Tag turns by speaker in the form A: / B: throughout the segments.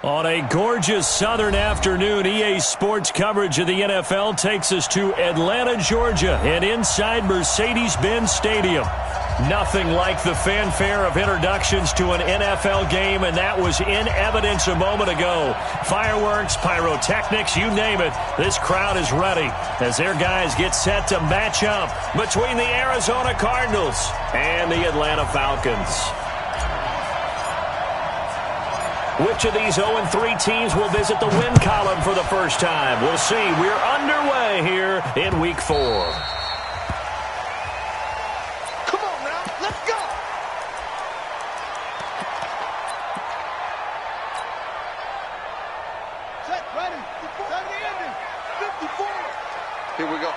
A: On a gorgeous southern afternoon, EA Sports coverage of the NFL takes us to Atlanta, Georgia, and inside Mercedes-Benz Stadium. Nothing like the fanfare of introductions to an NFL game, and that was in evidence a moment ago. Fireworks, pyrotechnics, you name it. This crowd is ready as their guys get set to match up between the Arizona Cardinals and the Atlanta Falcons. Which of these 0-3 teams will visit the win column for the first time? We'll see. We're underway here in Week 4.
B: Come on now, let's go! Set, ready, time to end it. 54. Here we go.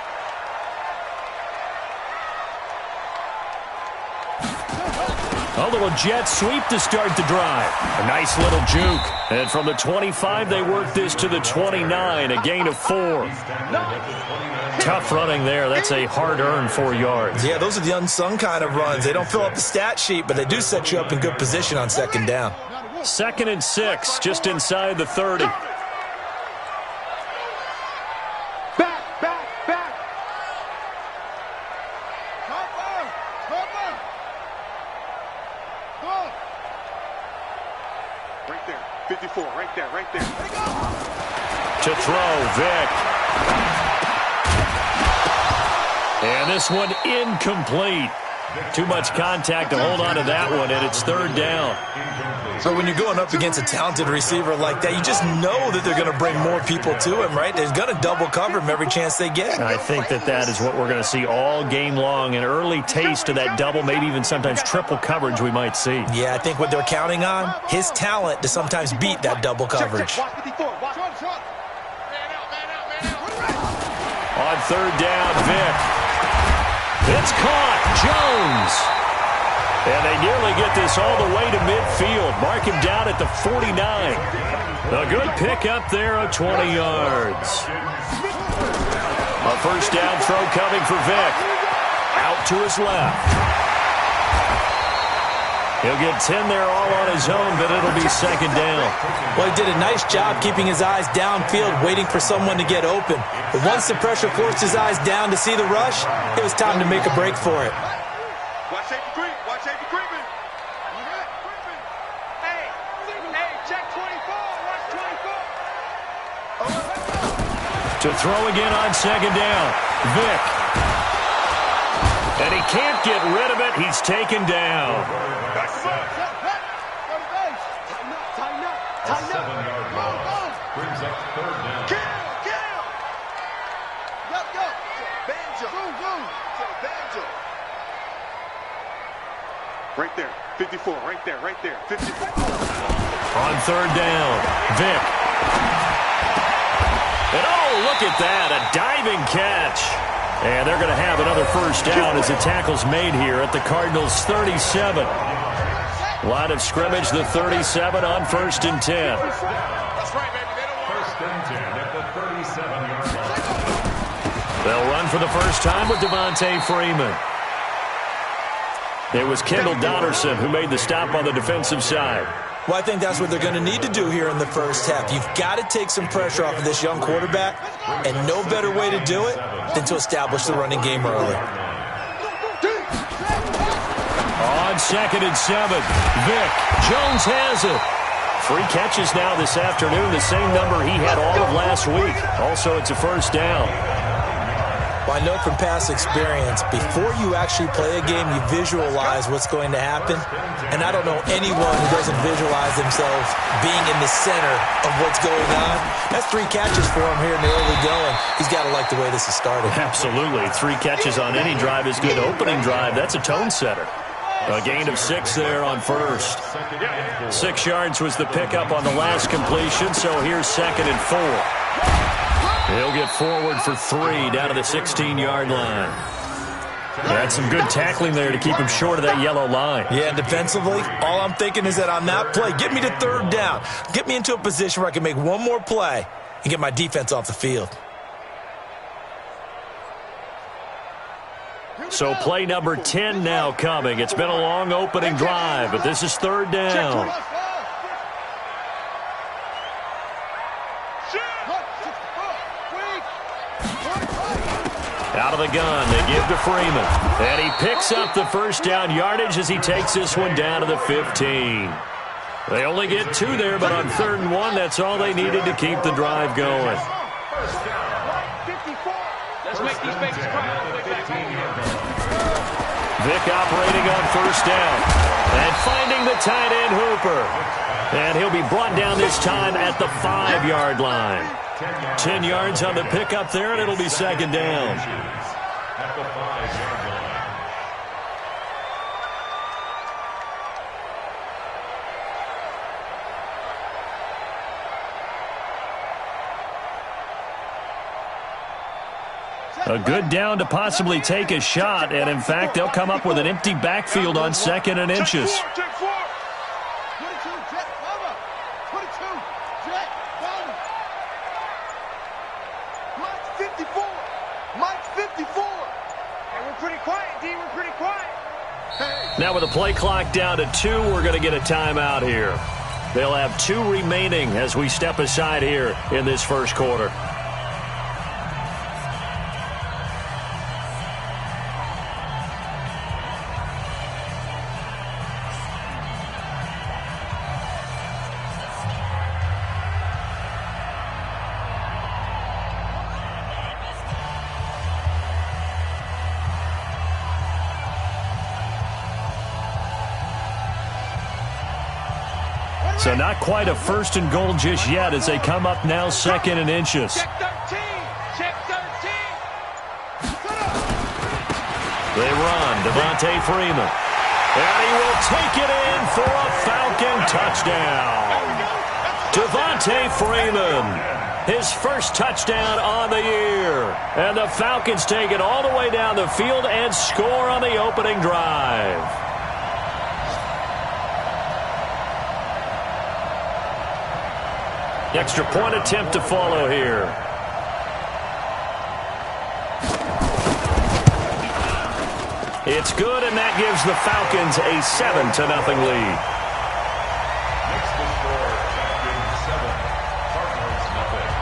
A: A little jet sweep to start the drive. A nice little juke. And from the 25, they work this to the 29, a gain of 4. Tough running there. That's a hard-earned 4 yards.
C: Yeah, those are the unsung kind of runs. They don't fill up the stat sheet, but they do set you up in good position on second down.
A: 2nd and 6, just inside the 30.
B: Right there.
A: To throw, Vic. And this one incomplete. Too much contact to hold on to that one, and it's 3rd down.
C: So when you're going up against a talented receiver like that, you just know that they're going to bring more people to him, right? They're going to double cover him every chance they get.
A: I think that is what we're going to see all game long, an early taste of that double, maybe even sometimes triple coverage we might see.
C: Yeah, I think what they're counting on, his talent to sometimes beat that double coverage.
A: On 3rd down, Vic. It's caught. Jones. And they nearly get this all the way to midfield. Mark him down at the 49. A good pick up there of 20 yards. A 1st down throw coming for Vic. Out to his left. He'll get 10 there all on his own, but it'll be 2nd down.
C: Well, he did a nice job keeping his eyes downfield, waiting for someone to get open. But once the pressure forced his eyes down to see the rush, it was time to make a break for it.
B: Watch safety creep. Watch safety creeping. Hey, check 24. Watch 24.
A: To throw again on 2nd down. Vic. And he can't get rid of it. He's taken down.
B: Right there, 54, right there, 54.
A: On 3rd down, Vic. And oh, look at that, a diving catch. And they're going to have another 1st down as the tackle's made here at the Cardinals' 37. Line of scrimmage, the 37 on 1st and 10.
B: That's right, baby. They don't want
D: 1st and 10 at the 37-yard line.
A: They'll run for the first time with Devontae Freeman. It was Kendall Donnerson who made the stop on the defensive side.
C: Well, I think that's what they're going to need to do here in the first half. You've got to take some pressure off of this young quarterback, and no better way to do it than to establish the running game early.
A: On 2nd and 7, Vic. Jones has it. 3 catches now this afternoon, the same number he had all of last week. Also, it's a 1st down.
C: Well, I know from past experience, before you actually play a game, you visualize what's going to happen. And I don't know anyone who doesn't visualize themselves being in the center of what's going on. That's 3 catches for him here in the early going. He's got to like the way this is started.
A: Absolutely. 3 catches on any drive is good. Opening drive, that's a tone setter. A gain of 6 there on 1st. 6 yards was the pickup on the last completion, so here's 2nd and 4. He'll get forward for 3 down to the 16-yard line. That's some good tackling there to keep him short of that yellow line.
C: Yeah, defensively, all I'm thinking is that on that play, get me to 3rd down. Get me into a position where I can make one more play and get my defense off the field.
A: So play number 10 now coming. It's been a long opening drive, but this is 3rd down. of the gun. They give to Freeman. And he picks up the first down yardage as he takes this one down to the 15. They only get 2 there, but on 3rd and 1, that's all they needed to keep the drive going.
B: Let's make these babies cry.
A: Vic operating on 1st down. And finding the tight end Hooper. And he'll be brought down this time at the 5-yard line. 10 yards on the pickup there, and it'll be 2nd down.
D: At the 5-yard line.
A: A good down to possibly take a shot, and in fact, they'll come up with an empty backfield on 2nd and inches.
B: Check 4. 22, jet, cover. 22, jet, cover. Mike's 54. Mike's 54. And we're pretty quiet, D. We're pretty quiet.
A: Now with the play clock down to 2, we're going to get a timeout here. They'll have 2 remaining as we step aside here in this first quarter. So not quite a 1st and goal just yet as they come up now 2nd and inches.
B: Check 13. Check 13.
A: They run. Devontae Freeman. And he will take it in for a Falcon touchdown. Devontae Freeman. His first touchdown on the year. And the Falcons take it all the way down the field and score on the opening drive. Extra point attempt to follow here. It's good, and that gives the Falcons a 7-0 lead.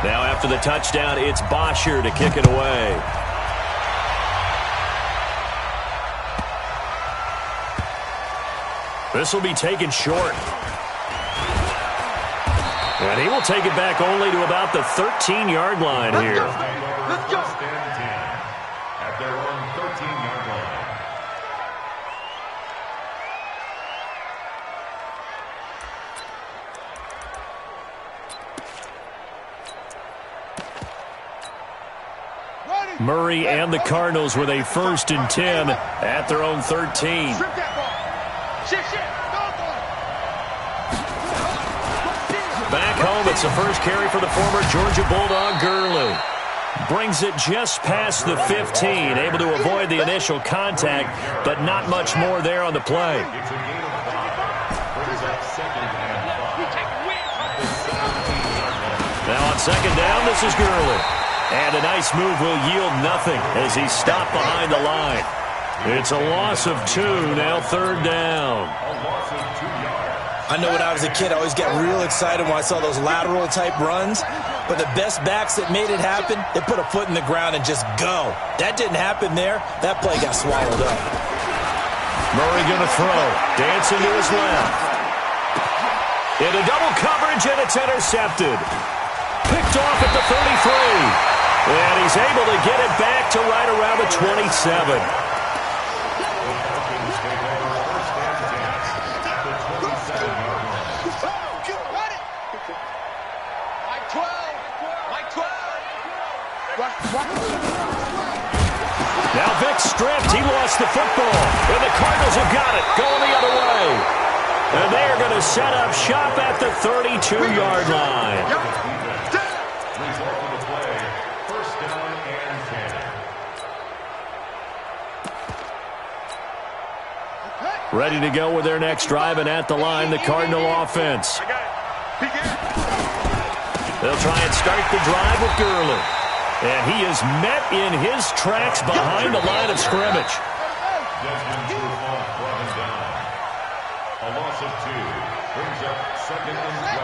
A: Now after the touchdown, it's Bosher to kick it away. This will be taken short. And he will take it back only to about the 13-yard line here.
B: Let's go.
D: At their own 13-yard line.
A: Murray and the Cardinals with a 1st and 10 at their own 13.
B: Strip that ball. Shit.
A: Back home, it's the first carry for the former Georgia Bulldog, Gurley. Brings it just past the 15, able to avoid the initial contact, but not much more there on the play.
D: It's a gain of 5. Brings up 2nd and 5.
A: Now on 2nd down, this is Gurley. And a nice move will yield nothing as he's stopped behind the line. It's a loss of 2, now 3rd down.
D: A loss of 2 yards.
C: I know when I was a kid, I always got real excited when I saw those lateral-type runs. But the best backs that made it happen, they put a foot in the ground and just go. That didn't happen there. That play got swallowed up.
A: Murray going to throw. Dancing to his left. Into double coverage, and it's intercepted. Picked off at the 33. And he's able to get it back to right around the 27. Now Vic stripped. He lost the football. And the Cardinals have got it. Going the other way. And they are going to set up shop at the 32-yard line.
D: Result of the play, 1st down and 10.
A: Ready to go with their next drive, and at the line, the Cardinal offense. They'll try and start the drive with Gurley. And he is met in his tracks behind the line of scrimmage.
D: Desmond Trufant brought him down. A loss of 2 brings up 2nd and 12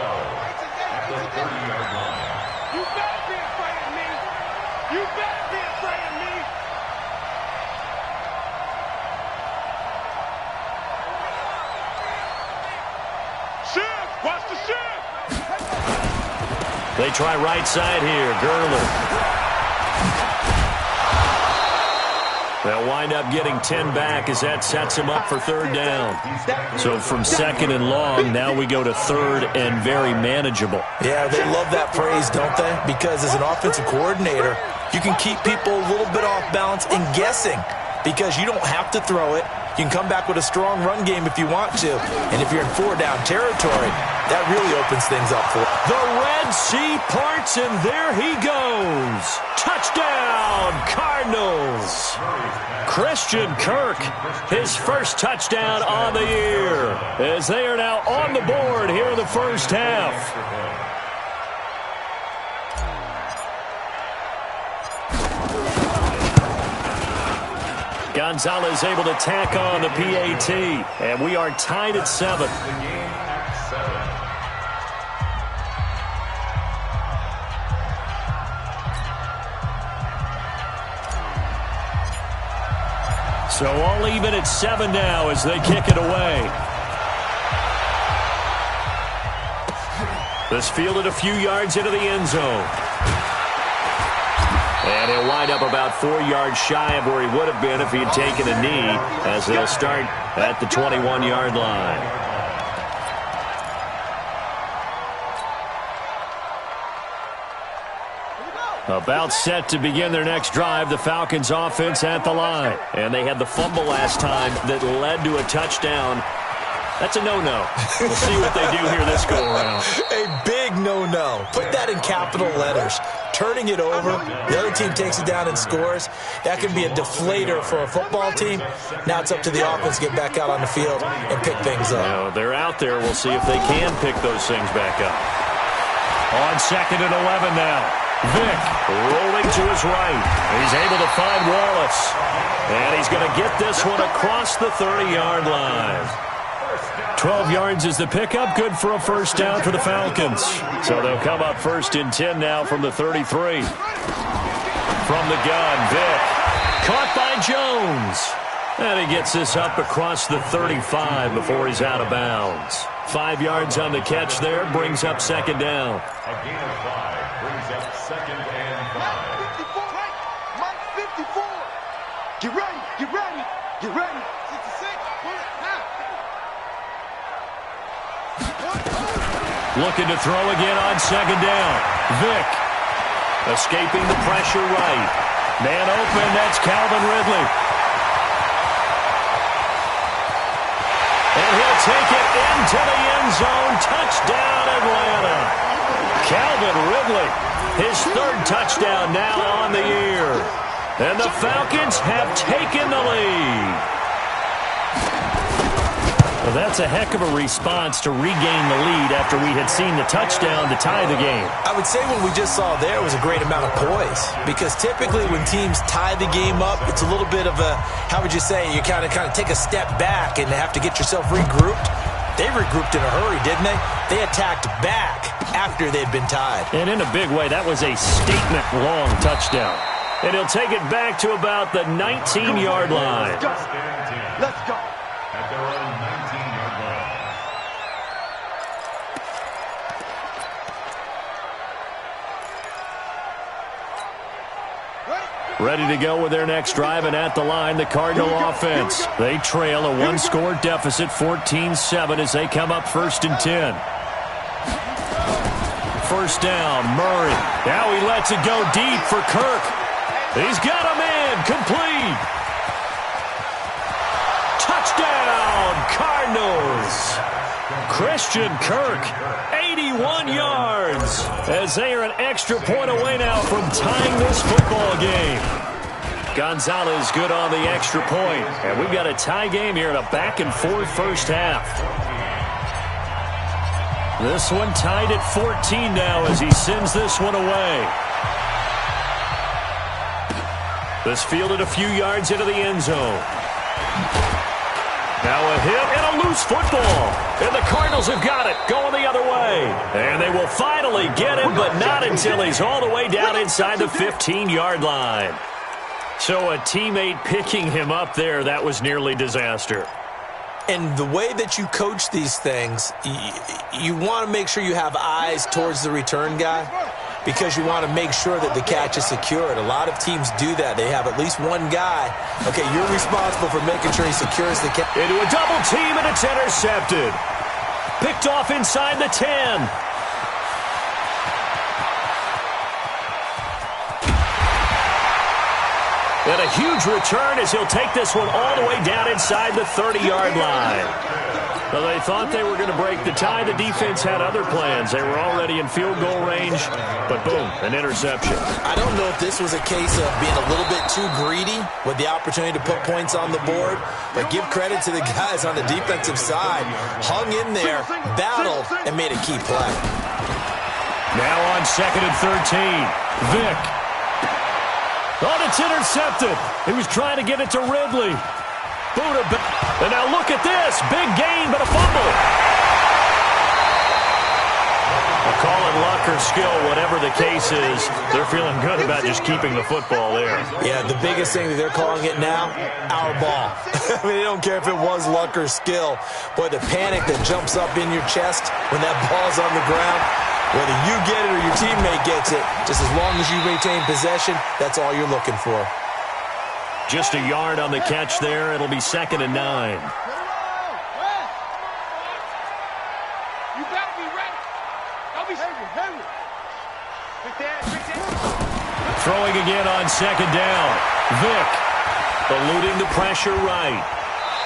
D: at the 30-yard line.
B: You better be afraid of me. You better be afraid of me. shift. Watch the shift.
A: They try right side here. Gurley. They'll wind up getting 10 back as that sets him up for third down. So from second and long, now we go to third and very manageable.
C: Yeah, they love that phrase, don't they? Because as an offensive coordinator, you can keep people a little bit off balance and guessing because you don't have to throw it. You can come back with a strong run game if you want to. And if you're in 4-down territory, that really opens things up for you.
A: The Red Sea parts, and there he goes. Touchdown, Cardinals. Christian Kirk, his first touchdown on the year, as they are now on the board here in the first half. Gonzalez able to tack on the PAT, and we are tied at 7. So all even at 7 now as they kick it away. This fielded a few yards into the end zone. And he'll wind up about 4 yards shy of where he would have been if he had taken a knee, as they'll start at the 21-yard line. About set to begin their next drive, the Falcons offense at the line. And they had the fumble last time that led to a touchdown. That's a no-no. We'll see what they do here this go-around.
C: A big no-no. Put that in capital letters. Turning it over, the other team takes it down and scores. That can be a deflator for a football team. Now it's up to the offense to get back out on the field and pick things up.
A: Now, they're out there. We'll see if they can pick those things back up. On 2nd and 11 now. Vick rolling to his right. He's able to find Wallace. And he's going to get this one across the 30-yard line. 12 yards is the pickup. Good for a first down for the Falcons. So they'll come up 1st and 10 now from the 33. From the gun, Vick. Caught by Jones. And he gets this up across the 35 before he's out of bounds. 5 yards on the catch there. Brings up 2nd down.
D: A gain of 5 brings up 2nd and 5.
B: 54, right? Mike 54. Get ready, get ready, get ready. 66, pull it, now.
A: Looking to throw again on 2nd down. Vick escaping the pressure right. Man open, that's Calvin Ridley. And he'll take it into the end zone. Touchdown, Atlanta. Calvin Ridley, his 3rd touchdown now on the year. And the Falcons have taken the lead. Well, that's a heck of a response to regain the lead after we had seen the touchdown to tie the game.
C: I would say what we just saw there was a great amount of poise, because typically when teams tie the game up, it's a little bit of a, how would you say, you kind of take a step back and have to get yourself regrouped. They regrouped in a hurry, didn't they? They attacked back after they'd been tied.
A: And in a big way, that was a statement-long touchdown. And he'll take it back to about the 19-yard line.
B: Let's go.
D: At their own 19-yard line.
A: Ready to go with their next drive, and at the line, the Cardinal offense. They trail a 1-score deficit, 14-7, as they come up 1st and 10. First down, Murray. Now he lets it go deep for Kirk. He's got a man, complete. Touchdown, Cardinals. Christian Kirk, 81 yards, as they are an extra point away now from tying this football game. Gonzalez good on the extra point, and we've got a tie game here in a back-and-forth first half. This one tied at 14 now as he sends this one away. This fielded a few yards into the end zone. Now a hit and a loose football. And the Cardinals have got it, going the other way. And they will finally get him, but not until he's all the way down inside the 15-yard line. So a teammate picking him up there, that was nearly disaster.
C: And the way that you coach these things, you want to make sure you have eyes towards the return guy because you want to make sure that the catch is secured. A lot of teams do that. They have at least one guy. Okay, you're responsible for making sure he secures the catch.
A: Into a double team, and it's intercepted. Picked off inside the 10. And a huge return as he'll take this one all the way down inside the 30-yard line. Well, they thought they were going to break the tie. The defense had other plans. They were already in field goal range, but boom, an interception.
C: I don't know if this was a case of being a little bit too greedy with the opportunity to put points on the board, but give credit to the guys on the defensive side. Hung in there, battled, and made a key play.
A: Now on 2nd and 13, Vick. Oh, it's intercepted. He was trying to get it to Ridley. Buddha, and now look at this. Big gain, but a fumble. I'll call it luck or skill, whatever the case is. They're feeling good about just keeping the football there.
C: Yeah, the biggest thing that they're calling it now, our ball. I mean, they don't care if it was luck or skill. Boy, the panic that jumps up in your chest when that ball's on the ground, whether you get it or your teammate gets it, just as long as you retain possession, that's all you're looking for.
A: Just a yard on the catch there. It'll be 2nd and 9.
B: You better be ready. Don't be heavy.
A: Throwing again on 2nd down. Vick eluding the pressure right.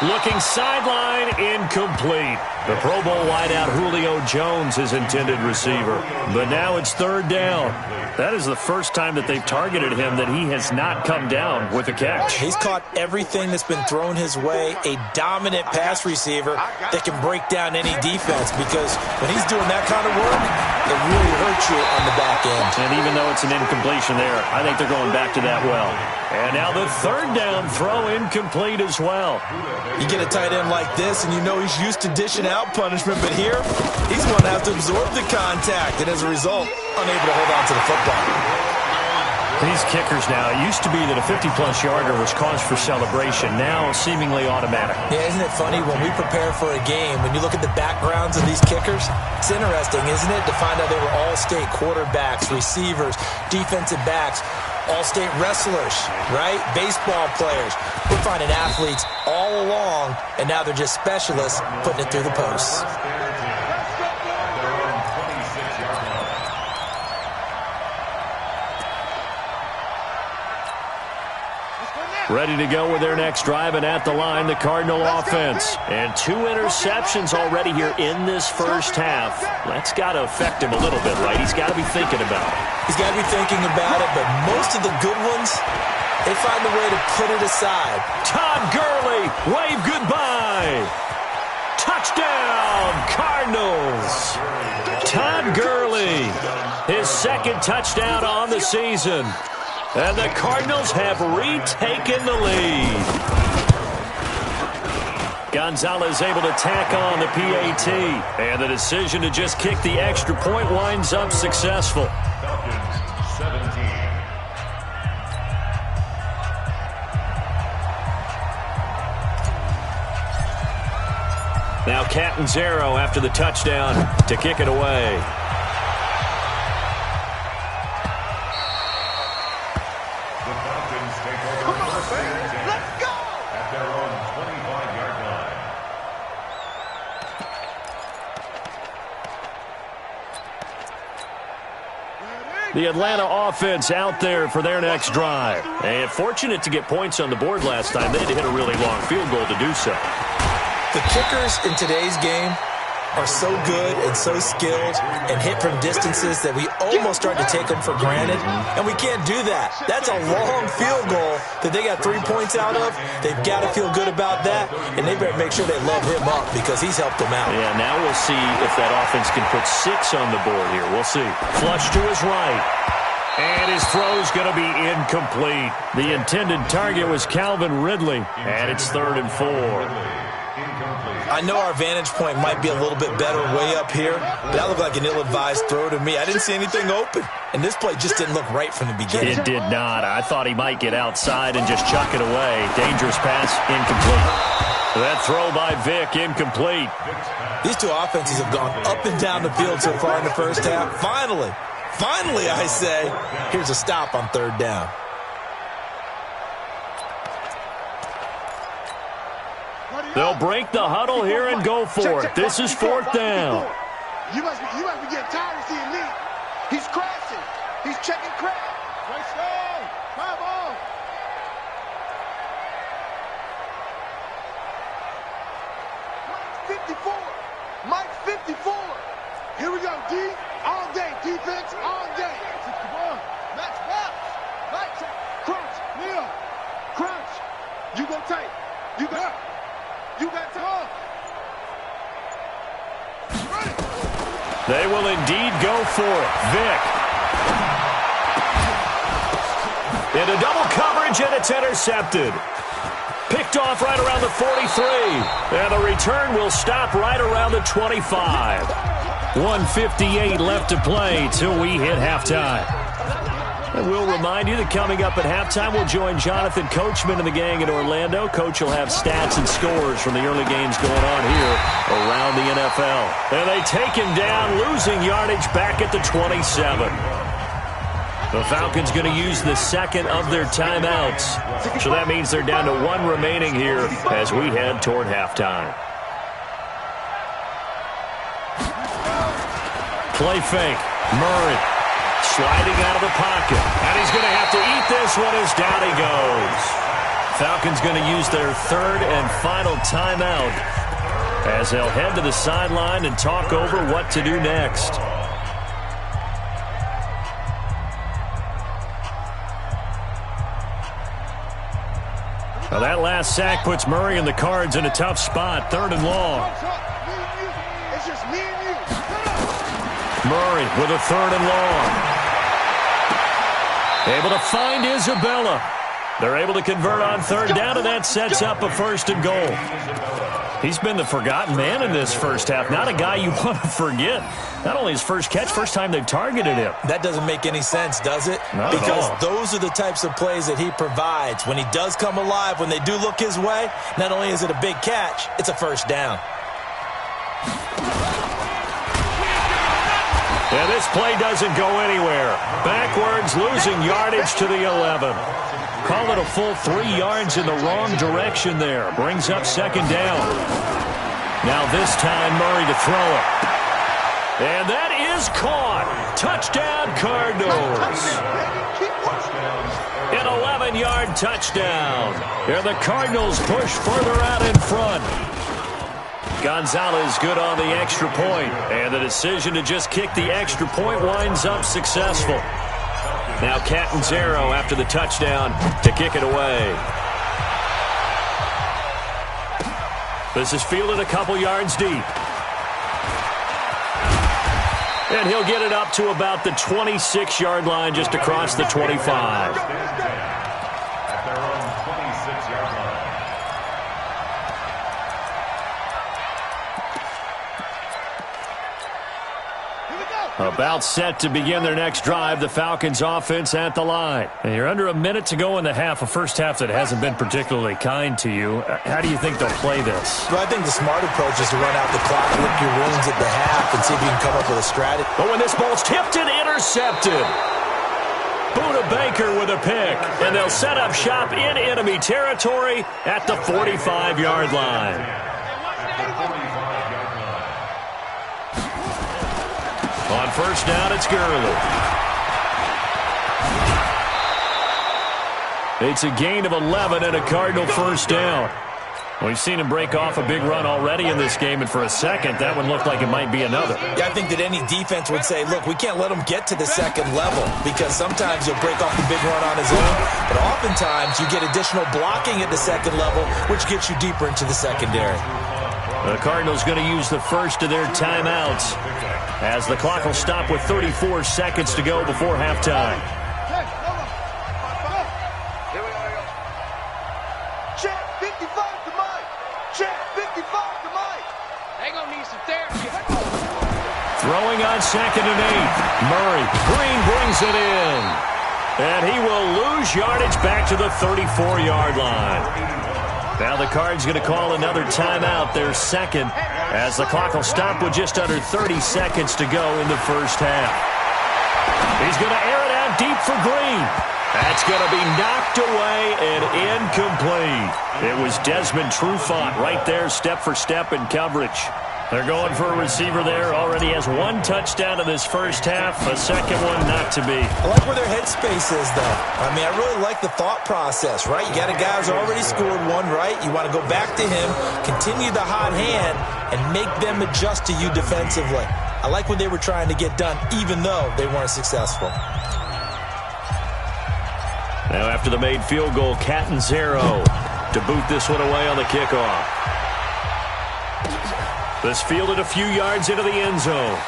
A: Looking sideline, incomplete. The Pro Bowl wideout Julio Jones, his intended receiver. But now it's 3rd down. That is the first time that they've targeted him that he has not come down with a catch.
C: He's caught everything that's been thrown his way. A dominant pass receiver that can break down any defense because when he's doing that kind of work, it really hurts you on the back end.
A: And even though it's an incompletion there, I think they're going back to that well. And now the 3rd down throw incomplete as well.
C: You get a tight end like this, and you know he's used to dishing out punishment, but here, he's going to have to absorb the contact, and as a result, unable to hold on to the football.
A: These kickers now, it used to be that a 50-plus yarder was cause for celebration, now seemingly automatic.
C: Yeah, isn't it funny when we prepare for a game, when you look at the backgrounds of these kickers, it's interesting, isn't it, to find out they were all-state quarterbacks, receivers, defensive backs, all-state wrestlers, right? Baseball players. We're finding athletes all along, and now they're just specialists putting it through the posts.
A: Ready to go with their next drive, and at the line, the Cardinal offense. And 2 interceptions already here in this first half. That's got to affect him a little bit, right? He's got to be thinking about it.
C: He's got to be thinking about it, but most of the good ones, they find a way to put it aside.
A: Todd Gurley, wave goodbye. Touchdown, Cardinals. Todd Gurley, his 2nd touchdown on the season. And the Cardinals have retaken the lead. Gonzalez able to tack on the PAT. And the decision to just kick the extra point winds up successful.
D: Falcons 17.
A: Now Catanzaro after the touchdown to kick it away. The Atlanta offense out there for their next drive. And fortunate to get points on the board last time. They had to hit a really long field goal to do so.
C: The kickers in today's game are so good and so skilled and hit from distances that we almost start to take them for granted, and we can't do that. That's a long field goal that they got 3 points out of. They've got to feel good about that, and they better make sure they love him up because he's helped them out.
A: Yeah, now we'll see if that offense can put 6 on the board here. We'll see. Flush to his right. And his throw's going to be incomplete. The intended target was Calvin Ridley, and it's 3rd and 4.
C: I know our vantage point might be a little bit better way up here, but that looked like an ill-advised throw to me. I didn't see anything open, and this play just didn't look right from the beginning.
A: It did not. I thought he might get outside and just chuck it away. Dangerous pass, incomplete. That throw by Vic, incomplete.
C: These two offenses have gone up and down the field so far in the first half. Finally, I say, here's a stop on third down.
A: They'll break the huddle here and go for it. This is fourth down.
B: You must be getting tired of seeing me. He's crashing. He's checking crash. Right down. Come on. Mike 54. Mike 54. Here we go, D. All day. Defense all day. 61. Max bounce. Max crunch. Leo. Crunch. You go tight. You got time.
A: They will indeed go for it. Vic. Into double coverage, and it's intercepted. Picked off right around the 43. And the return will stop right around the 25. 1:58 left to play till we hit halftime. And we'll remind you that coming up at halftime, we'll join Jonathan Coachman and the gang in Orlando. Coach will have stats and scores from the early games going on here around the NFL. And they take him down, losing yardage back at the 27. The Falcons going to use the second of their timeouts. So that means they're down to one remaining here as we head toward halftime. Play fake. Murray sliding out of the pocket. And he's going to have to eat this one as down he goes. Falcons going to use their third and final timeout as they'll head to the sideline and talk over what to do next. Now that last sack puts Murray and the Cards in a tough spot. Third and long.
B: It's just me and you.
A: Murray with a third and long. Able to find Isabella. They're able to convert on third down, and that sets up a first and goal. He's been the forgotten man in this first half. Not a guy you want to forget. Not only his first catch, first time they've targeted him.
C: That doesn't make any sense, does it?
A: Not
C: because
A: at all.
C: Those are the types of plays that he provides. When he does come alive, when they do look his way, not only is it a big catch, it's a first down.
A: And this play doesn't go anywhere. Backwards, losing yardage to the 11. Call it a full 3 yards in the wrong direction there. Brings up second down. Now this time, Murray to throw it. And that is caught. Touchdown, Cardinals. An 11-yard touchdown. And the Cardinals push further out in front. Gonzalez good on the extra point. And the decision to just kick the extra point winds up successful. Now Catanzaro after the touchdown to kick it away. This is fielded a couple yards deep. And he'll get it up to about the 26-yard line just across the 25.
D: At their own 26-yard line.
A: About set to begin their next drive, the Falcons offense at the line. And you're under a minute to go in the half, a first half that hasn't been particularly kind to you. How do you think they'll play this?
C: Well, I think the smart approach is to run out the clock, lick your wounds at the half, and see if you can come up with a strategy.
A: But when this ball's tipped and intercepted. Buda Baker with a pick. And they'll set up shop in enemy territory at the 45-yard line. On first down, it's Gurley. It's a gain of 11 and a Cardinal first down. We've seen him break off a big run already in this game, and for a second, that one looked like it might be another.
C: Yeah, I think that any defense would say, look, we can't let him get to the second level, because sometimes he'll break off the big run on his own, but oftentimes you get additional blocking at the second level, which gets you deeper into the secondary.
A: The Cardinals going to use the first of their timeouts as the clock will stop with 34 seconds to go before halftime.
B: Check 55 to Mike. Check 55 to Mike. They gonna need some therapy.
A: Throwing on second and 8. Murray. Green brings it in. And he will lose yardage back to the 34-yard line. Now the Cards going to call another timeout, their second, as the clock will stop with just under 30 seconds to go in the first half. He's going to air it out deep for Green. That's going to be knocked away and incomplete. It was Desmond Trufant right there, step for step in coverage. They're going for a receiver there. Already has one touchdown in this first half. A second one not to be.
C: I like where their headspace is, though. I mean, I really like the thought process, right? You got a guy who's already scored one, right? You want to go back to him, continue the hot hand, and make them adjust to you defensively. I like what they were trying to get done, even though they weren't successful.
A: Now after the made field goal, Catanzaro to boot this one away on the kickoff. This fielded a few yards into the end zone.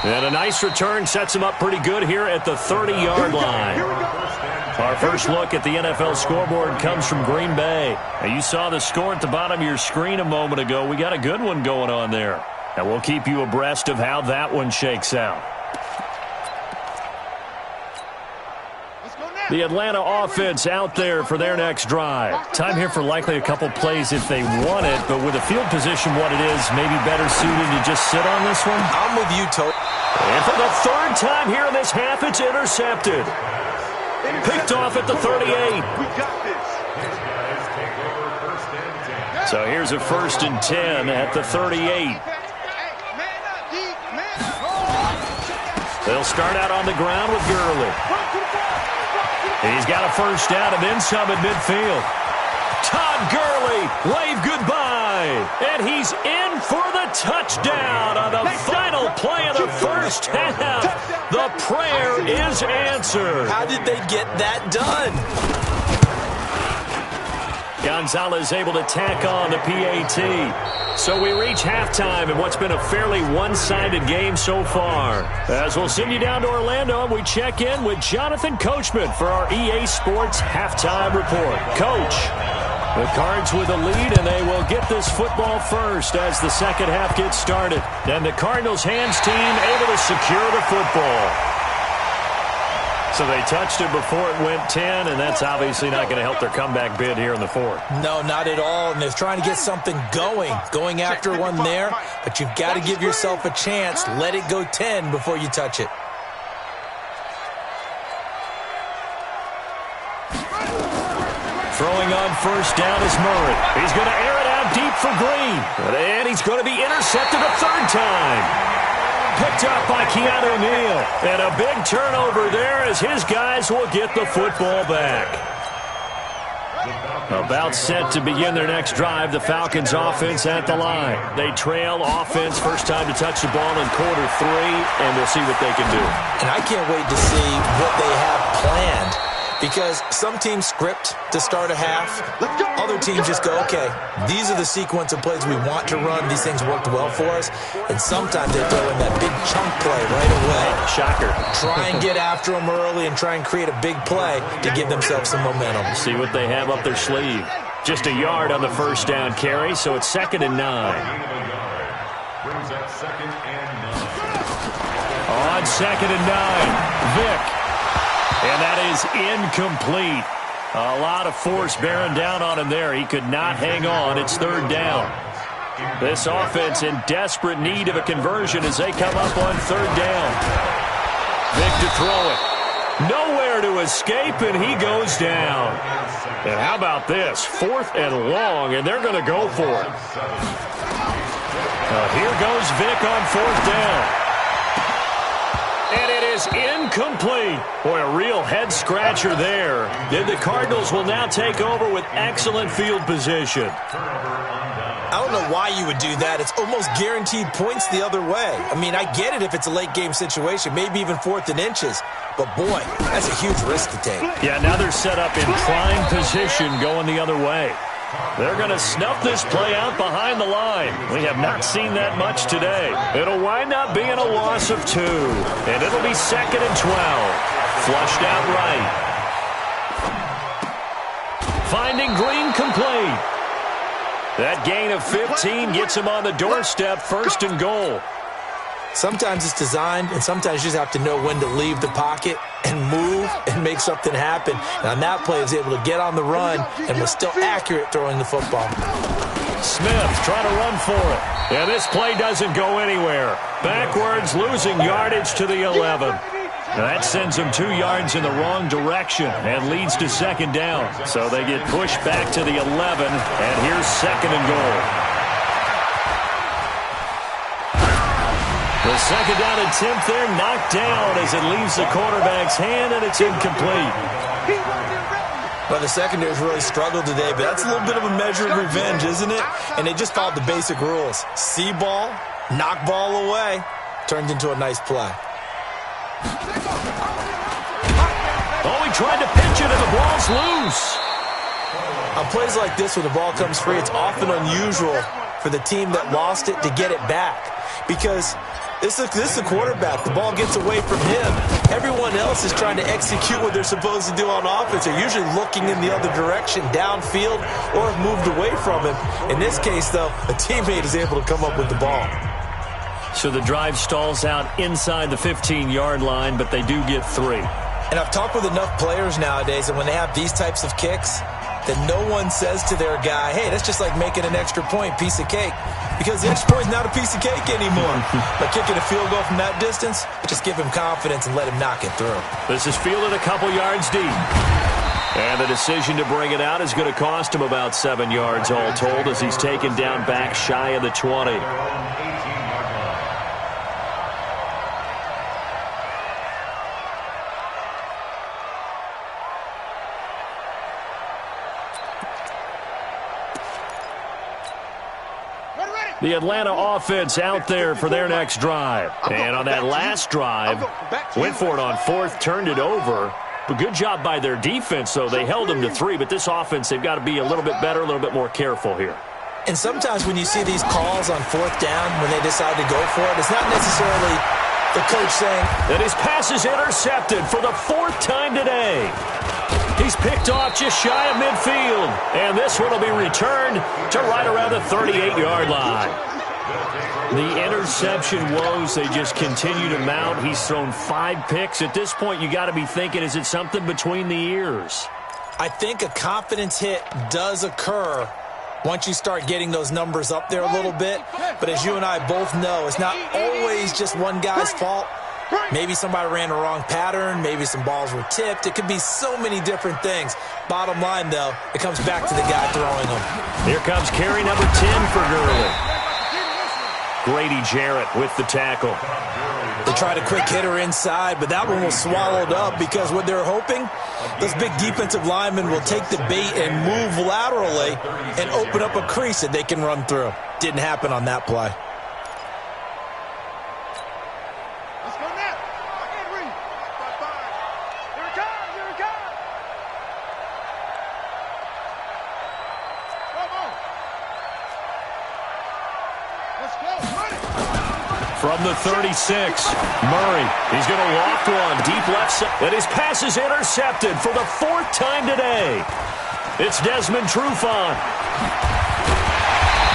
A: And a nice return sets him up pretty good here at the 30-yard line. Our first look at the NFL scoreboard comes from Green Bay. Now you saw the score at the bottom of your screen a moment ago. We got a good one going on there. And we'll keep you abreast of how that one shakes out. The Atlanta offense out there for their next drive. Time here for likely a couple plays if they want it, but with the field position what it is, maybe better suited to just sit on this one.
C: I'm with you, Toby.
A: And for the third time here in this half, it's intercepted. Picked off at the 38. So here's a 1st and 10 at the 38. They'll start out on the ground with Gurley. He's got a first down and then some at midfield. Todd Gurley, wave goodbye. And he's in for the touchdown on the final play of the first half. The prayer is answered.
C: How did they get that done?
A: Gonzalez able to tack on the PAT. So we reach halftime in what's been a fairly one-sided game so far. As we'll send you down to Orlando, and we check in with Jonathan Coachman for our EA Sports Halftime Report. Coach, the Cards with a lead, and they will get this football first as the second half gets started. And the Cardinals hands team able to secure the football. So they touched it before it went 10, and that's obviously not going to help their comeback bid here in the fourth.
C: No, not at all, and they're trying to get something going after one there, but you've got to give yourself a chance. Let it go 10 before you touch it.
A: Throwing on first down is Murray. He's going to air it out deep for Green, and he's going to be intercepted a third time. Picked up by Keanu Neal. And a big turnover there as his guys will get the football back. About set to begin their next drive, the Falcons offense at the line. They trail offense, first time to touch the ball in quarter 3, and we'll see what they can do.
C: And I can't wait to see what they have planned, because some teams script to start a half. Other teams just go, okay, these are the sequence of plays we want to run. These things worked well for us. And sometimes they throw in that big chunk play right away.
A: Shocker.
C: Try and get after them early and try and create a big play to give themselves some momentum.
A: See what they have up their sleeve. Just a yard on the first down carry, so it's 2nd and 9.
D: Brings up 2nd and 9.
A: On 2nd and 9, Vick. And that is incomplete. A lot of force bearing down on him there. He could not hang on. It's 3rd down. This offense in desperate need of a conversion as they come up on 3rd down. Vick to throw it. Nowhere to escape, and he goes down. And how about this? 4th and long, and they're going to go for it. Here goes Vick on 4th down. And it is incomplete. Boy, a real head-scratcher there. Then the Cardinals will now take over with excellent field position.
C: I don't know why you would do that. It's almost guaranteed points the other way. I mean, I get it if it's a late-game situation, maybe even 4th and inches. But, boy, that's a huge risk to take.
A: Yeah, now they're set up in prime position going the other way. They're going to snuff this play out behind the line. We have not seen that much today. It'll wind up being a loss of 2. And it'll be 2nd and 12. Flushed out right. Finding Green complete. That gain of 15 gets him on the doorstep, 1st and goal.
C: Sometimes it's designed, and sometimes you just have to know when to leave the pocket and move and make something happen. And on that play, he was able to get on the run and was still accurate throwing the football.
A: Smith trying to run for it. And this play doesn't go anywhere. Backwards, losing yardage to the 11. Now that sends them 2 yards in the wrong direction and leads to second down. So they get pushed back to the 11, and here's second and goal. The second down attempt there knocked down as it leaves the quarterback's hand, and it's incomplete.
C: Well, the secondary's really struggled today, but that's a little bit of a measure of revenge, isn't it? And they just followed the basic rules. See ball, knock ball away, turned into a nice play.
A: Oh, he tried to pitch it, and the ball's loose.
C: On plays like this, when the ball comes free, it's often unusual for the team that lost it to get it back. Because this is a quarterback. The ball gets away from him. Everyone else is trying to execute what they're supposed to do on offense. They're usually looking in the other direction, downfield, or have moved away from him. In this case, though, a teammate is able to come up with the ball.
A: So the drive stalls out inside the 15-yard line, but they do get 3.
C: And I've talked with enough players nowadays, and when they have these types of kicks, that no one says to their guy, hey, that's just like making an extra point, piece of cake. Because the extra point is not a piece of cake anymore. By kicking a field goal from that distance, just give him confidence and let him knock it through.
A: This is fielded a couple yards deep. And the decision to bring it out is going to cost him about 7 yards all told as he's taken down back shy of the 20. The Atlanta offense out there for their next drive. And on that last drive, went for it on 4th, turned it over. But good job by their defense, though. They held them to 3, but this offense, they've got to be a little bit better, a little bit more careful here.
C: And sometimes when you see these calls on 4th down, when they decide to go for it, it's not necessarily the coach saying
A: that his pass is intercepted for the 4th time today. He's picked off just shy of midfield. And this one will be returned to right around the 38-yard line. The interception woes, they just continue to mount. He's thrown 5 picks. At this point, you got to be thinking, is it something between the ears?
C: I think a confidence hit does occur once you start getting those numbers up there a little bit. But as you and I both know, it's not always just one guy's fault. Maybe somebody ran a wrong pattern. Maybe some balls were tipped. It could be so many different things. Bottom line, though, it comes back to the guy throwing them.
A: Here comes carry number 10 for Gurley. Grady Jarrett with the tackle.
C: They tried a quick hitter inside, but that one was swallowed up because what they're hoping, those big defensive linemen will take the bait and move laterally and open up a crease that they can run through. Didn't happen on that play.
A: From the 36, Murray. He's going to loft one deep left side. And his pass is intercepted for the 4th time today. It's Desmond Trufant.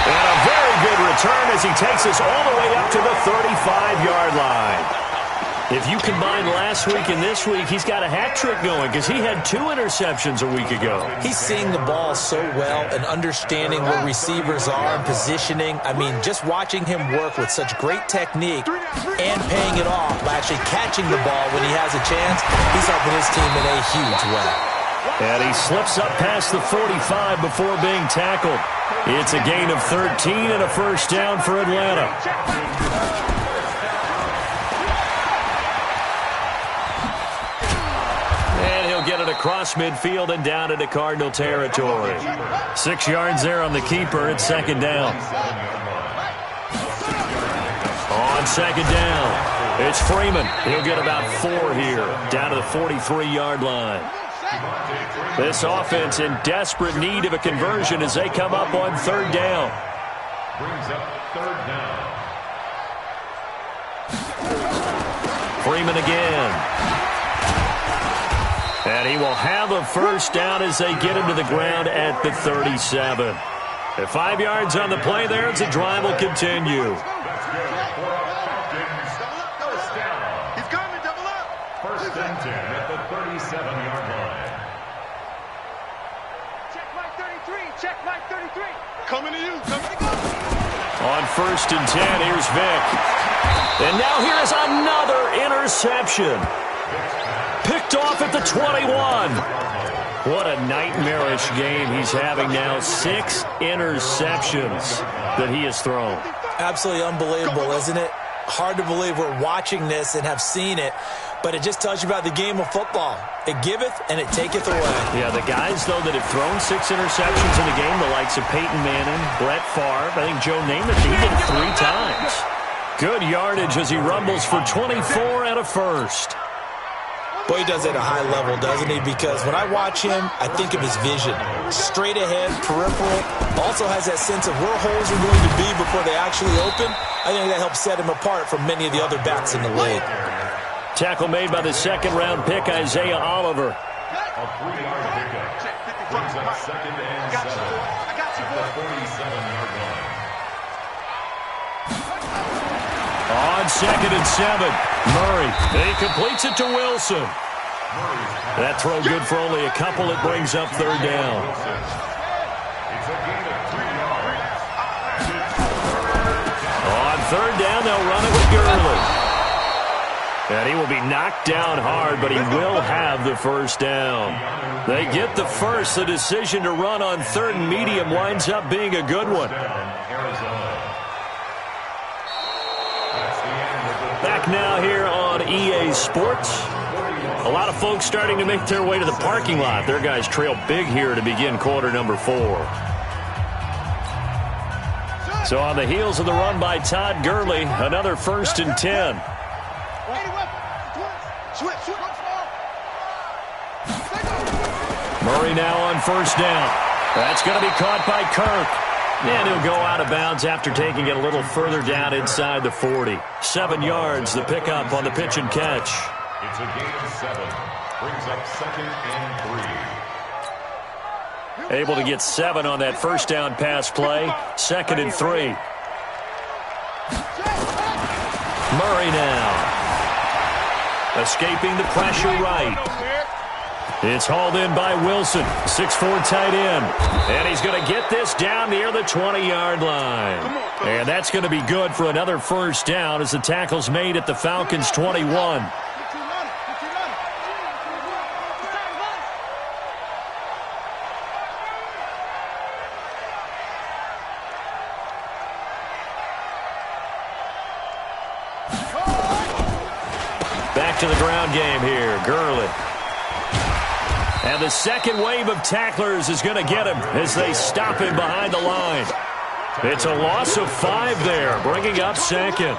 A: And a very good return as he takes us all the way up to the 35-yard line. If you combine last week and this week, he's got a hat trick going because he had 2 interceptions a week ago.
C: He's seeing the ball so well and understanding where receivers are and positioning. I mean, just watching him work with such great technique and paying it off by actually catching the ball when he has a chance, he's helping his team in a huge way.
A: And he slips up past the 45 before being tackled. It's a gain of 13 and a first down for Atlanta. Get it across midfield and down into Cardinal territory. 6 yards there on the keeper. It's second down. On second down, it's Freeman. He'll get about 4 here, down to the 43-yard line. This offense in desperate need of a conversion as they come up on 3rd down.
D: Brings up 3rd down.
A: Freeman again. And he will have a first down as they get him to the ground at the 37. At 5 yards on the play there as the drive will continue.
D: 37-yard line.
B: Check Mike 33. Check Mike 33. Coming to you. Coming to go.
A: On 1st and 10, here's Vic. And now here is another interception. Picked off at the 21. What a nightmarish game he's having now. 6 interceptions that he has thrown.
C: Absolutely unbelievable, isn't it? Hard to believe we're watching this and have seen it, but it just tells you about the game of football. It giveth and it taketh away.
A: Yeah, the guys, though, that have thrown 6 interceptions in the game, the likes of Peyton Manning, Brett Favre, I think Joe Namath, he did it 3 times. Good yardage as he rumbles for 24 and a first.
C: Boy, he does it at a high level, doesn't he? Because when I watch him, I think of his vision. Straight ahead, peripheral. Also has that sense of where holes are going to be before they actually open. I think that helps set him apart from many of the other backs in the league.
A: Tackle made by the second-round pick, Isaiah Oliver.
D: A 3-yard pickup. Brings up 2nd and 7. At the 47-yard line.
A: On 2nd and 7, Murray. He completes it to Wilson. That throw good for only a couple. It brings up 3rd down.
D: It's a gain of 3 yards.
A: On 3rd down, they'll run it with Gurley. And he will be knocked down hard, but he will have the 1st down. They get the first. The decision to run on 3rd and medium winds up being a good one. Back now here on EA Sports. A lot of folks starting to make their way to the parking lot. Their guys trail big here to begin quarter number 4. So on the heels of the run by Todd Gurley, another 1st and 10. Murray now on 1st down. That's going to be caught by Kirk. And he'll go out of bounds after taking it a little further down inside the 40. 7 yards, the pickup on the pitch and catch.
D: It's a gain of 7. Brings up 2nd and 3.
A: Able to get 7 on that 1st down pass play. 2nd and 3. Murray now. Escaping the pressure right. It's hauled in by Wilson, 6'4" tight end. And he's going to get this down near the 20-yard line. And that's going to be good for another 1st down as the tackle's made at the Falcons' 21. Back to the ground game here, Gurley. And the second wave of tacklers is going to get him as they stop him behind the line. It's a loss of 5 there, bringing up 2nd.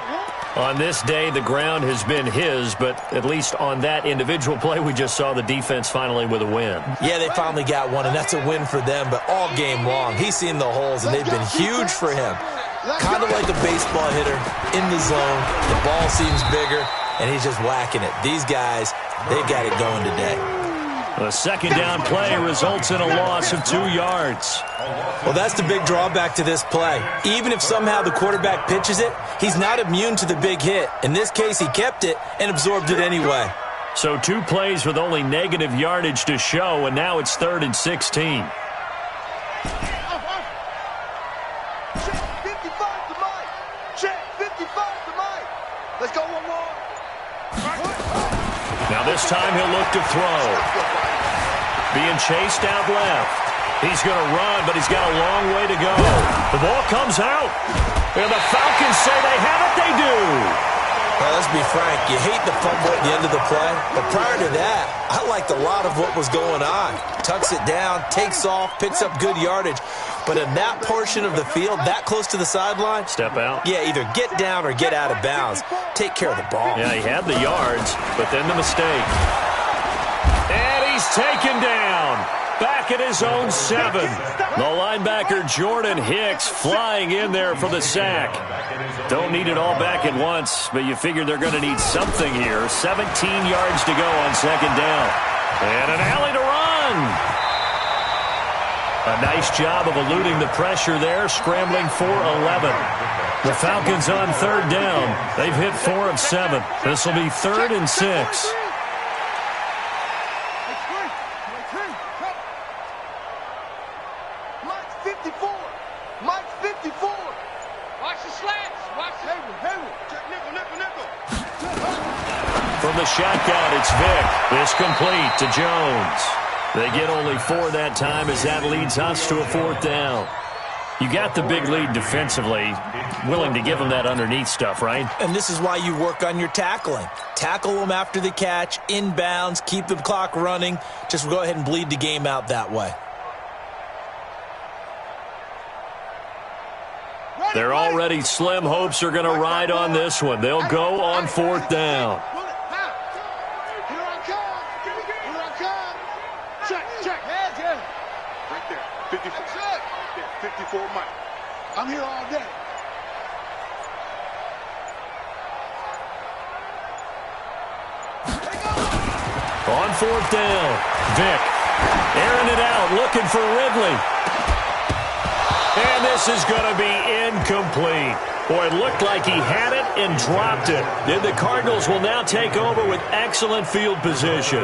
A: On this day, the ground has been his, but at least on that individual play, we just saw the defense finally with a win.
C: Yeah, they finally got one, and that's a win for them, but all game long, he's seen the holes, and they've been huge for him. Kind of like a baseball hitter in the zone. The ball seems bigger, and he's just whacking it. These guys, they've got it going today.
A: The 2nd down play results in a loss of 2 yards.
C: Well, that's the big drawback to this play. Even if somehow the quarterback pitches it, he's not immune to the big hit. In this case, he kept it and absorbed it anyway.
A: So 2 plays with only negative yardage to show, and now it's 3rd and 16.
B: Check 55 to Mike. Let's go one more.
A: Now this time he'll look to throw. Being chased out left. He's going to run, but he's got a long way to go. The ball comes out. And the Falcons say they have it. They do.
C: Well, let's be frank. You hate the fumble at the end of the play. But prior to that, I liked a lot of what was going on. Tucks it down, takes off, picks up good yardage. But in that portion of the field, that close to the sideline,
A: step out.
C: Yeah, either get down or get out of bounds. Take care of the ball.
A: Yeah, he had the yards, but then the mistake. And he's taken down. Back at his own 7. The linebacker Jordan Hicks flying in there for the sack. Don't need it all back at once, but you figure they're going to need something here. 17 yards to go on 2nd down. And an alley to run. A nice job of eluding the pressure there, scrambling for 11. The Falcons on 3rd down. They've hit 4 of 7. This will be 3rd and 6.
B: 54. Mike 54.
E: Watch the slants. Watch the
B: Hayward. Check nickel.
A: From the shotgun, it's Vick. It's complete to Jones. They get only 4 that time as that leads us to a 4th down. You got the big lead defensively. Willing to give them that underneath stuff, right?
C: And this is why you work on your tackling. Tackle them after the catch, inbounds, keep the clock running. Just go ahead and bleed the game out that way.
A: They're already slim hopes are going to ride on this one. They'll go on 4th down.
B: Here I come. Check. Right there. 54 Mike. I'm here all day.
A: On 4th down, Vick airing it out, looking for Ridley. And this is going to be incomplete. Boy, it looked like he had it and dropped it. Then the Cardinals will now take over with excellent field position.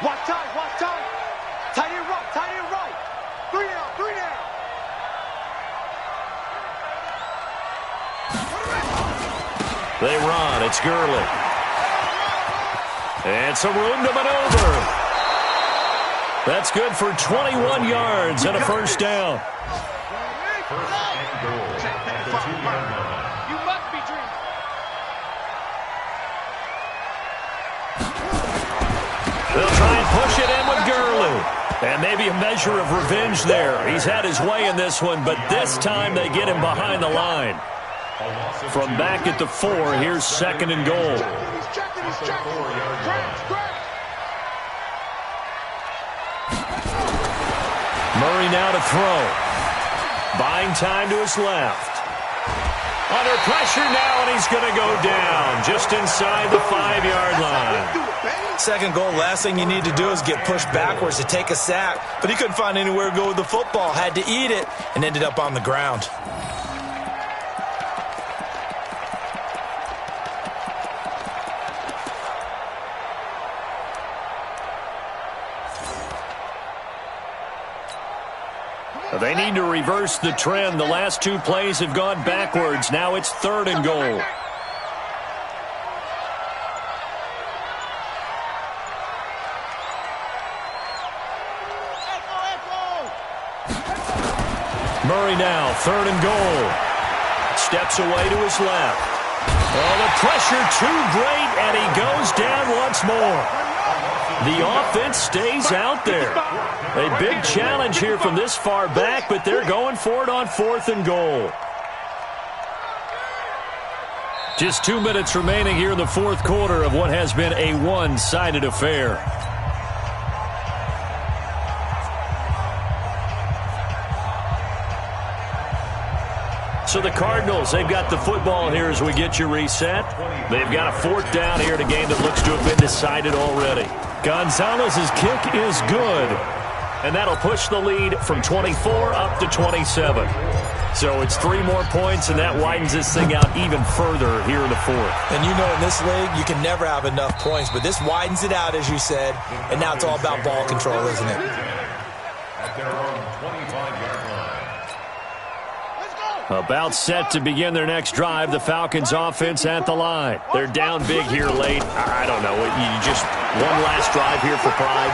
B: Watch time. Tight end right. 3 down.
A: They run. It's Gurley. And some room to maneuver. That's good for 21 yards and a 1st down.
E: You must be dreaming.
A: They'll try and push it in with Gurley. And maybe a measure of revenge there. He's had his way in this one, but this time they get him behind the line. From back at the 4, here's 2nd and goal.
B: He's checking.
A: Murray now to throw. Buying time to his left. Under pressure now, and he's going to go down just inside the 5-yard line.
C: 2nd goal, last thing you need to do is get pushed backwards to take a sack. But he couldn't find anywhere to go with the football. Had to eat it and ended up on the ground.
A: They need to reverse the trend. The last 2 plays have gone backwards. Now it's 3rd and goal. Murray now, 3rd and goal. Steps away to his left. Oh, the pressure too great, and he goes down once more. The offense stays out there. A big challenge here from this far back, but they're going for it on 4th and goal. Just 2 minutes remaining here in the 4th quarter of what has been a one-sided affair. So the Cardinals, they've got the football here as we get you reset. They've got a 4th down here in a game that looks to have been decided already. Gonzalez's kick is good, and that'll push the lead from 24 up to 27. So it's 3 more points, and that widens this thing out even further here in the 4th.
C: And you know in this league, you can never have enough points, but this widens it out, as you said, and now it's all about ball control, isn't it?
D: At their own 25-yard line.
A: About set to begin their next drive, the Falcons offense at the line. They're down big here late. I don't know. You just one last drive here for pride.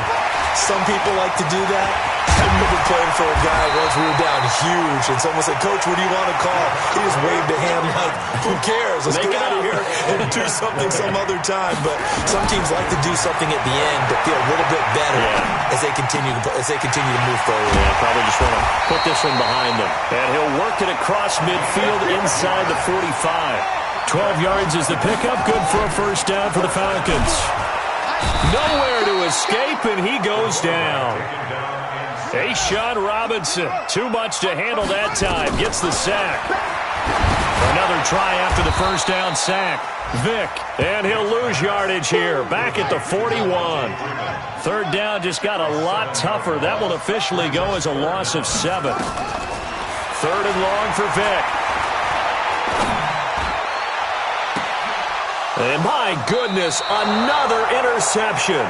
C: Some people like to do that. I remember playing for a guy once we were down huge, and someone said, "Coach, what do you want to call?" He just waved a hand like, "Who cares? Let's get out of here and do something some other time." But some teams like to do something at the end to feel a little bit better as they continue to move forward.
A: Yeah, probably just want to put this one behind them. And he'll work it across midfield inside the 45. 12 yards is the pickup. Good for a 1st down for the Falcons. Nowhere to escape, and he goes down. A'Shawn Robinson, too much to handle that time, gets the sack. Another try after the 1st down sack. Vick, and he'll lose yardage here, back at the 41. 3rd down just got a lot tougher. That will officially go as a loss of 7. 3rd and long for Vick. And my goodness, another interception.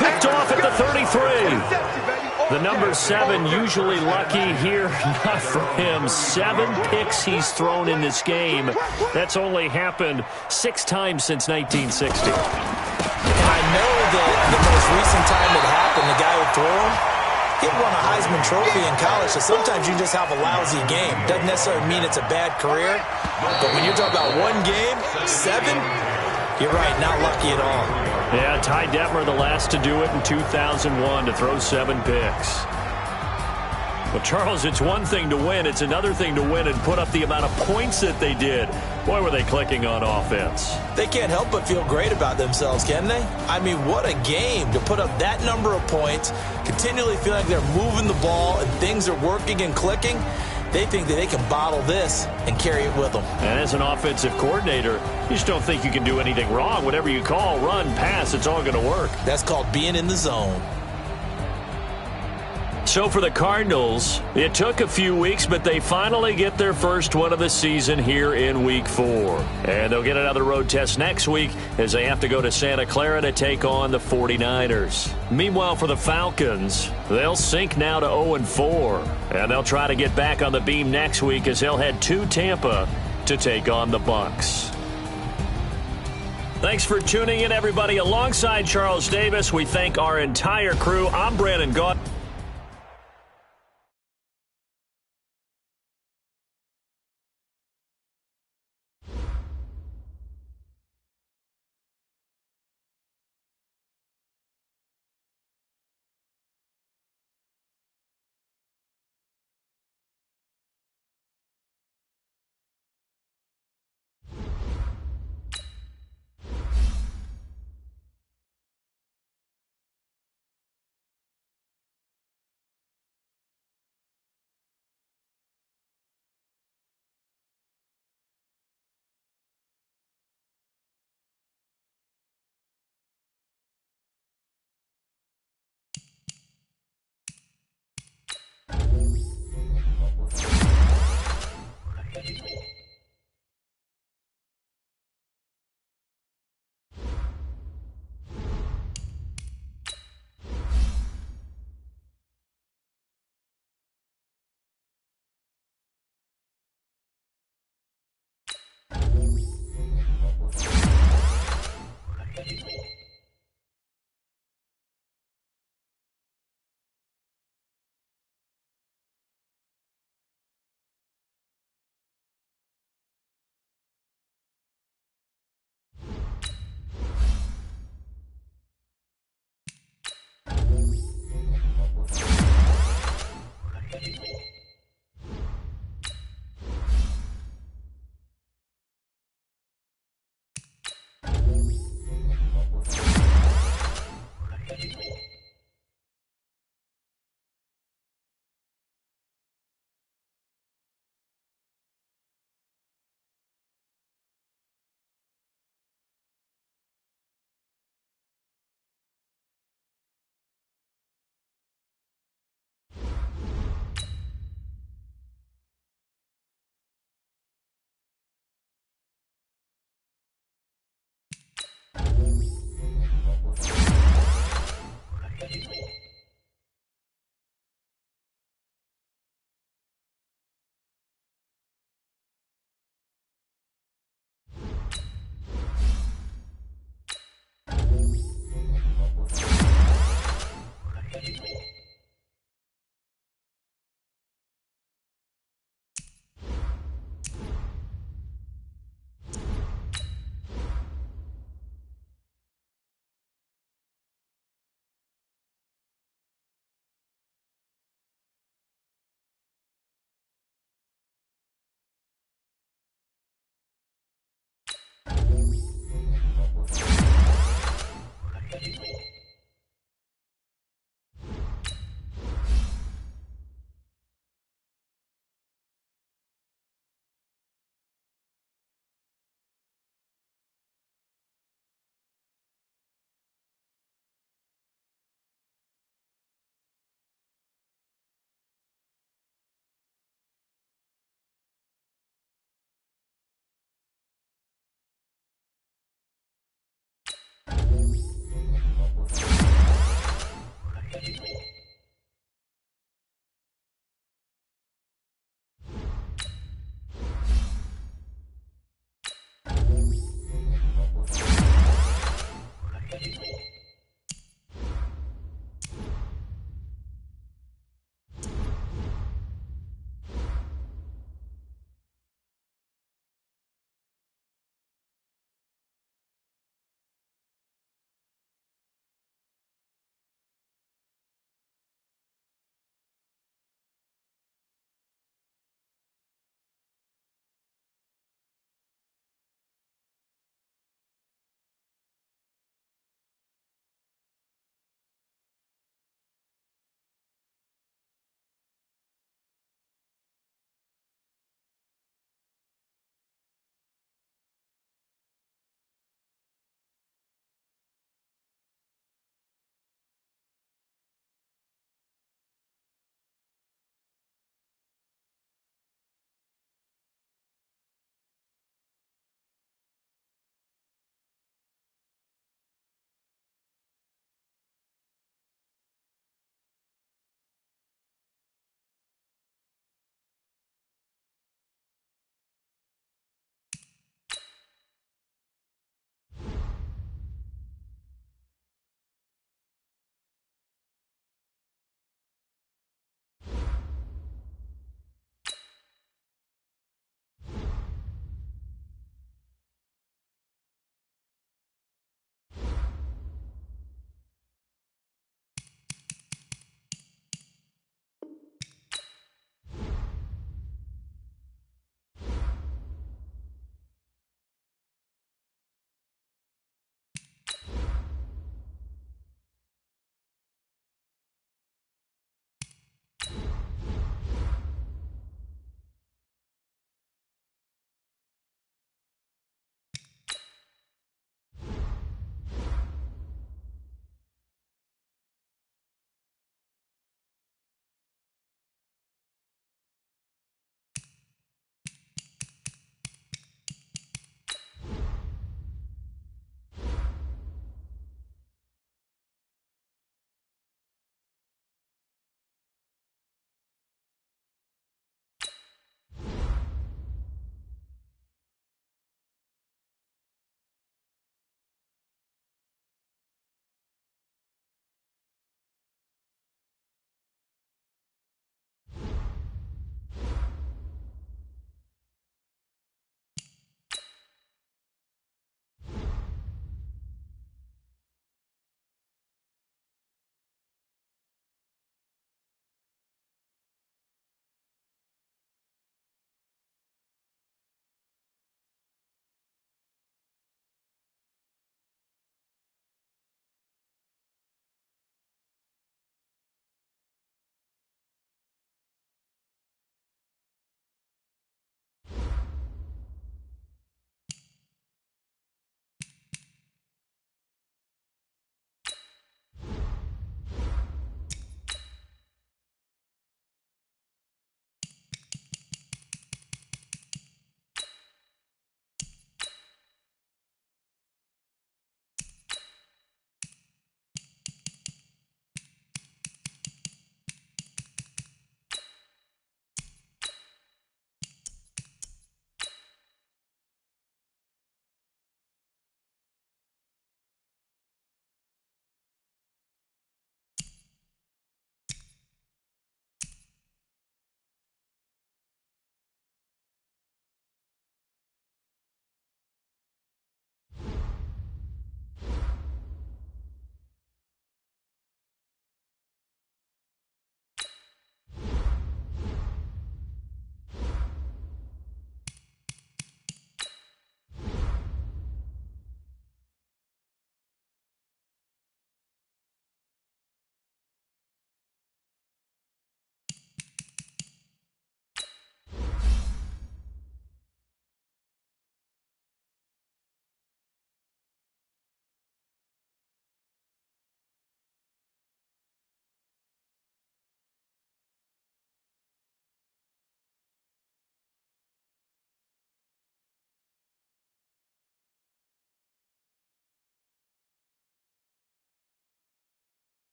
A: Picked off at the 33. The number 7 usually lucky here. Not for him. 7 picks he's thrown in this game. That's only happened 6 times since 1960.
C: And I know that the most recent time it happened, the guy who threw him, he won a Heisman Trophy in college, so sometimes you just have a lousy game. Doesn't necessarily mean it's a bad career, but when you're talking about one game, 7, you're right, not lucky at all.
A: Yeah, Ty Detmer, the last to do it in 2001, to throw 7 picks. Well, Charles, it's one thing to win. It's another thing to win and put up the amount of points that they did. Boy, were they clicking on offense.
C: They can't help but feel great about themselves, can they? I mean, what a game to put up that number of points, continually feel like they're moving the ball and things are working and clicking. They think that they can bottle this and carry it with them.
A: And as an offensive coordinator, you just don't think you can do anything wrong. Whatever you call, run, pass, it's all going to work.
C: That's called being in the zone.
A: So for the Cardinals, it took a few weeks, but they finally get their first one of the season here in Week 4. And they'll get another road test next week as they have to go to Santa Clara to take on the 49ers. Meanwhile, for the Falcons, they'll sink now to 0-4. And they'll try to get back on the beam next week as they'll head to Tampa to take on the Bucs. Thanks for tuning in, everybody. Alongside Charles Davis, we thank our entire crew. I'm Brandon Gaudin.